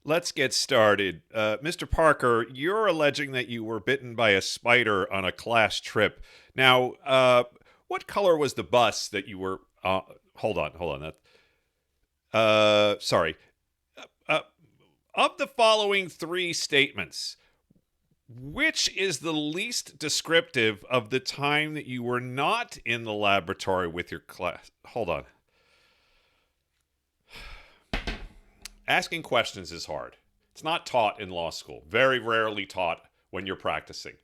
Let's get started. Mr. Parker, you're alleging that you were bitten by a spider on a class trip. Now, what color was the bus that you were? Hold on. Sorry. Uh, of the following three statements, which is the least descriptive of the time that you were not in the laboratory with your class? Hold on. Asking questions is hard. It's not taught in law school, very rarely taught when you're practicing.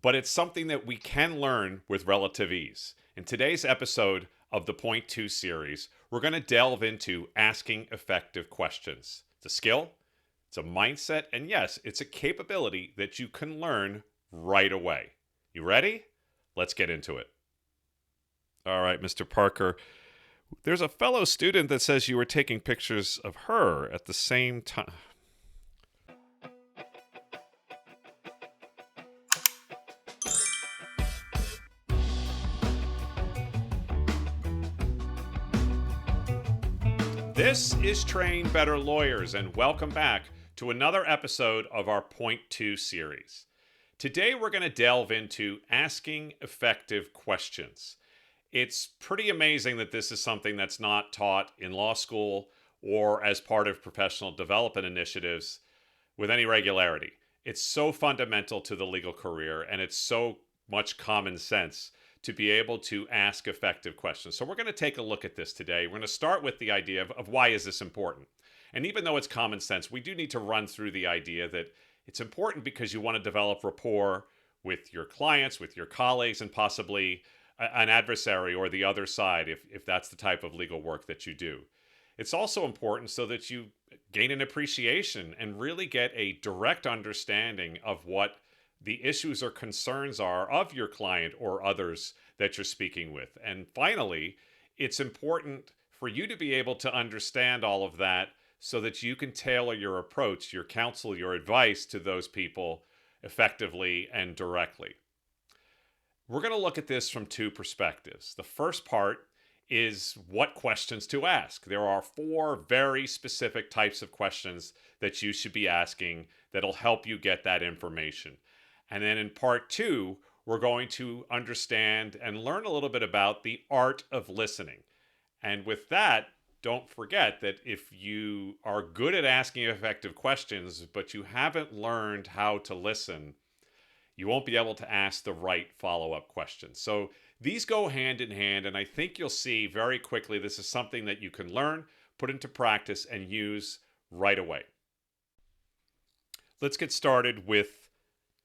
But it's something that we can learn with relative ease. In today's episode of the Point Two series, we're going to delve into asking effective questions. It's a skill, it's a mindset, and yes, it's a capability that you can learn right away. You ready? Let's get into it. All right, Mr. Parker. There's a fellow student that says you were taking pictures of her at the same time. This is Train Better Lawyers, and welcome back to another episode of our Point Two series. Today, we're going to delve into asking effective questions. It's pretty amazing that this is something that's not taught in law school or as part of professional development initiatives with any regularity. It's so fundamental to the legal career, and it's so much common sense to be able to ask effective questions. So we're going to take a look at this today. We're going to start with the idea of why is this important? And even though it's common sense, we do need to run through the idea that it's important because you want to develop rapport with your clients, with your colleagues, and possibly an adversary or the other side if that's the type of legal work that you do. It's also important so that you gain an appreciation and really get a direct understanding of what the issues or concerns are of your client or others that you're speaking with. And finally, it's important for you to be able to understand all of that so that you can tailor your approach, your counsel, your advice to those people effectively and directly. We're going to look at this from two perspectives. The first part is what questions to ask. There are four very specific types of questions that you should be asking that'll help you get that information. And then in part two, we're going to understand and learn a little bit about the art of listening. And with that, don't forget that if you are good at asking effective questions, but you haven't learned how to listen, you won't be able to ask the right follow up questions. So these go hand in hand, and I think you'll see very quickly this is something that you can learn, put into practice, and use right away. Let's get started with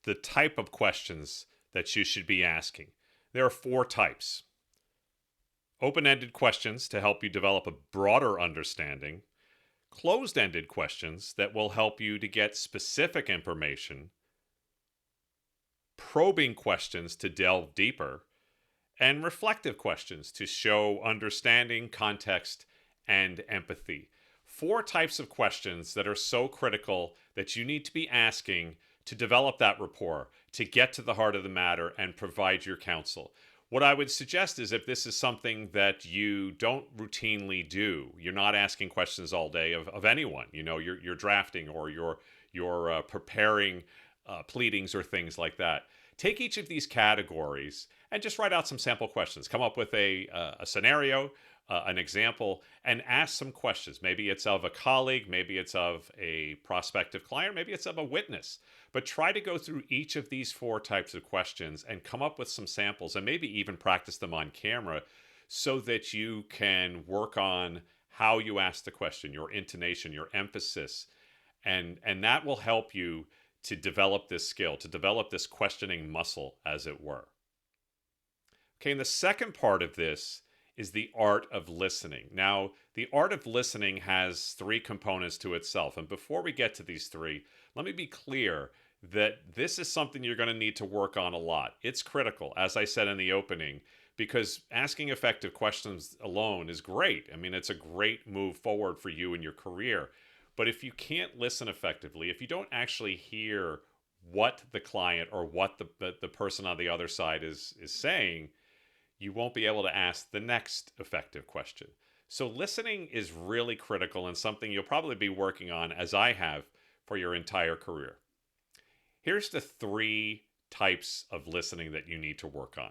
the type of questions that you should be asking. There are four types: open-ended questions to help you develop a broader understanding, closed-ended questions that will help you to get specific information, probing questions to delve deeper, and reflective questions to show understanding, context, and empathy. Four types of questions that are so critical that you need to be asking to develop that rapport, to get to the heart of the matter and provide your counsel. What I would suggest is if this is something that you don't routinely do, you're not asking questions all day of anyone. You know, you're drafting or you're preparing pleadings or things like that. Take each of these categories and just write out some sample questions. Come up with a scenario, an example, and ask some questions. Maybe it's of a colleague, maybe it's of a prospective client, maybe it's of a witness. But try to go through each of these four types of questions and come up with some samples and maybe even practice them on camera so that you can work on how you ask the question, your intonation, your emphasis, and that will help you to develop this skill, to develop this questioning muscle, as it were. Okay, and the second part of this is the art of listening. Now, the art of listening has three components to itself. And before we get to these three, let me be clear that this is something you're going to need to work on a lot. It's critical, as I said in the opening, because asking effective questions alone is great. I mean, it's a great move forward for you in your career. But if you can't listen effectively, if you don't actually hear what the client or what the person on the other side is saying, you won't be able to ask the next effective question. So, listening is really critical and something you'll probably be working on, as I have, for your entire career. Here's the 3 types of listening that you need to work on.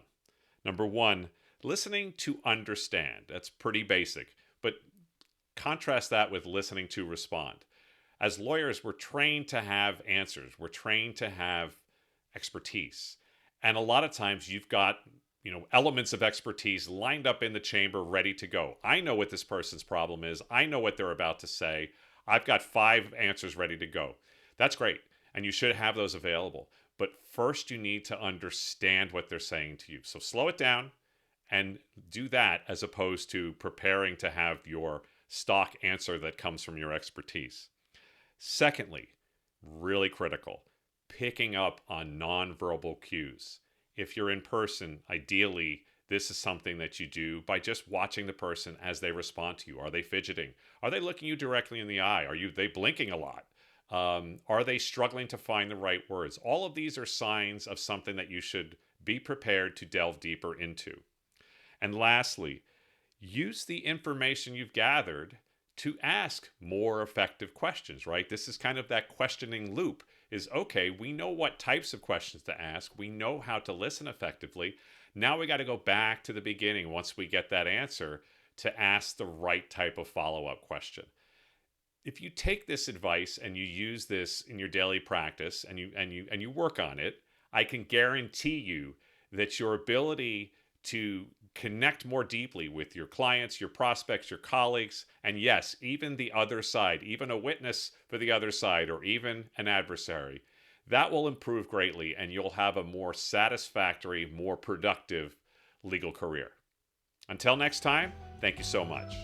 Number 1, listening to understand. That's pretty basic, but contrast that with listening to respond. As lawyers, we're trained to have answers, we're trained to have expertise. And a lot of times you've got, elements of expertise lined up in the chamber ready to go. I know what this person's problem is. I know what they're about to say. I've got 5 answers ready to go. That's great. And you should have those available. But first you need to understand what they're saying to you. So slow it down and do that as opposed to preparing to have your stock answer that comes from your expertise. Secondly, really critical, picking up on nonverbal cues. If you're in person, ideally, this is something that you do by just watching the person as they respond to you. Are they fidgeting? Are they looking you directly in the eye? Are they blinking a lot? Are they struggling to find the right words? All of these are signs of something that you should be prepared to delve deeper into. And lastly, use the information you've gathered to ask more effective questions, right? This is kind of that questioning loop is, okay, we know what types of questions to ask. We know how to listen effectively. Now we got to go back to the beginning once we get that answer to ask the right type of follow-up question. If you take this advice and you use this in your daily practice and you work on it, I can guarantee you that your ability to connect more deeply with your clients, your prospects, your colleagues, and yes, even the other side, even a witness for the other side, or even an adversary, that will improve greatly and you'll have a more satisfactory, more productive legal career. Until next time, thank you so much.